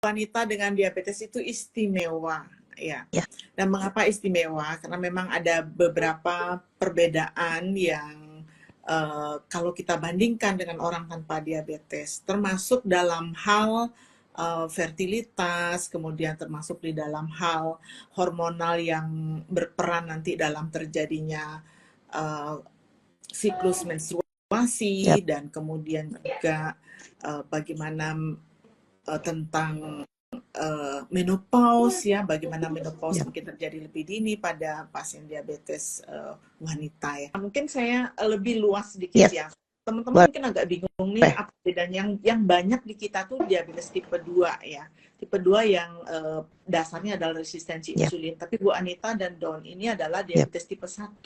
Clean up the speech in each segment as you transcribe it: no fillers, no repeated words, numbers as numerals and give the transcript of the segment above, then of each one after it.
wanita dengan diabetes itu istimewa, ya. Ya. Dan mengapa istimewa? Karena memang ada beberapa perbedaan yang kalau kita bandingkan dengan orang tanpa diabetes, termasuk dalam hal fertilitas, kemudian termasuk di dalam hal hormonal yang berperan nanti dalam terjadinya siklus menstruasi, dan kemudian juga bagaimana tentang menopause, ya, bagaimana menopause mungkin terjadi lebih dini pada pasien diabetes wanita, ya. Mungkin saya lebih luas sedikit, ya. Teman-teman mungkin agak bingung nih apa bedanya yang banyak di kita tuh diabetes tipe 2, ya. Tipe 2 yang dasarnya adalah resistensi insulin. Tapi Bu Anita dan Don ini adalah diabetes tipe 1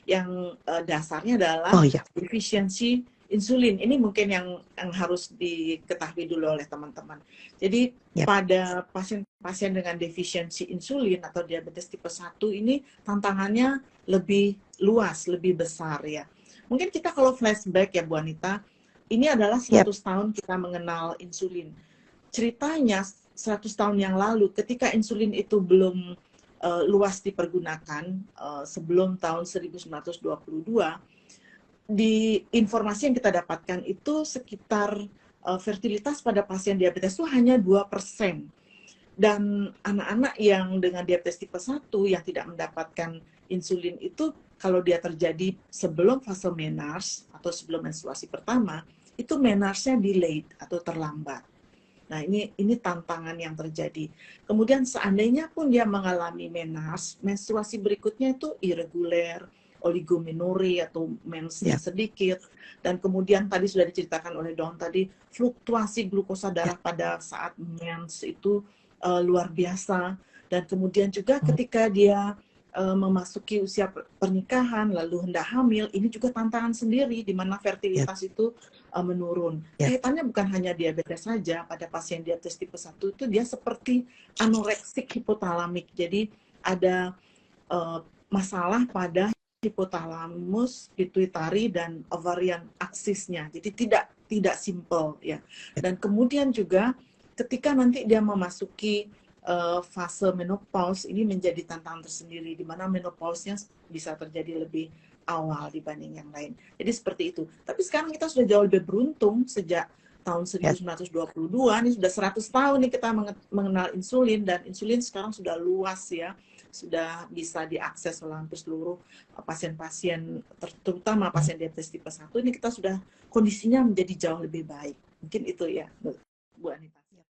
yang dasarnya adalah defisiensi insulin. Ini mungkin yang harus diketahui dulu oleh teman-teman. Jadi pada pasien-pasien dengan defisiensi insulin atau diabetes tipe 1 ini tantangannya lebih luas, lebih besar, ya. Mungkin kita kalau flashback, ya Bu Anita, ini adalah 100 tahun kita mengenal insulin. Ceritanya 100 tahun yang lalu ketika insulin itu belum luas dipergunakan, sebelum tahun 1922, di informasi yang kita dapatkan itu sekitar fertilitas pada pasien diabetes itu hanya 2%. Dan anak-anak yang dengan diabetes tipe 1 yang tidak mendapatkan insulin itu, kalau dia terjadi sebelum fase menarche atau sebelum menstruasi pertama, itu menarche-nya delayed atau terlambat. Nah, ini tantangan yang terjadi. Kemudian seandainya pun dia mengalami menarche, menstruasi berikutnya itu irregular, oligomenore atau mensnya sedikit, dan kemudian tadi sudah diceritakan oleh Don tadi, fluktuasi glukosa darah pada saat mens itu luar biasa, dan kemudian juga ketika dia memasuki usia pernikahan lalu hendak hamil, ini juga tantangan sendiri di mana fertilitas itu menurun. Kaitannya bukan hanya diabetes saja, pada pasien diabetes tipe 1 itu dia seperti anoreksik hipotalamik. Jadi ada masalah pada hipotalamus, pituitari, dan ovarian aksisnya. Jadi tidak simple, ya. Dan kemudian juga ketika nanti dia memasuki fase menopause, ini menjadi tantangan tersendiri, di mana menopause-nya bisa terjadi lebih awal dibanding yang lain. Jadi seperti itu. Tapi sekarang kita sudah jauh lebih beruntung sejak tahun 1922, ini sudah 100 tahun nih kita mengenal insulin, dan insulin sekarang sudah luas, ya. Sudah bisa diakses oleh hampir seluruh pasien-pasien, terutama pasien diabetes tipe 1, ini kita sudah kondisinya menjadi jauh lebih baik. Mungkin itu, ya, Bu Anita.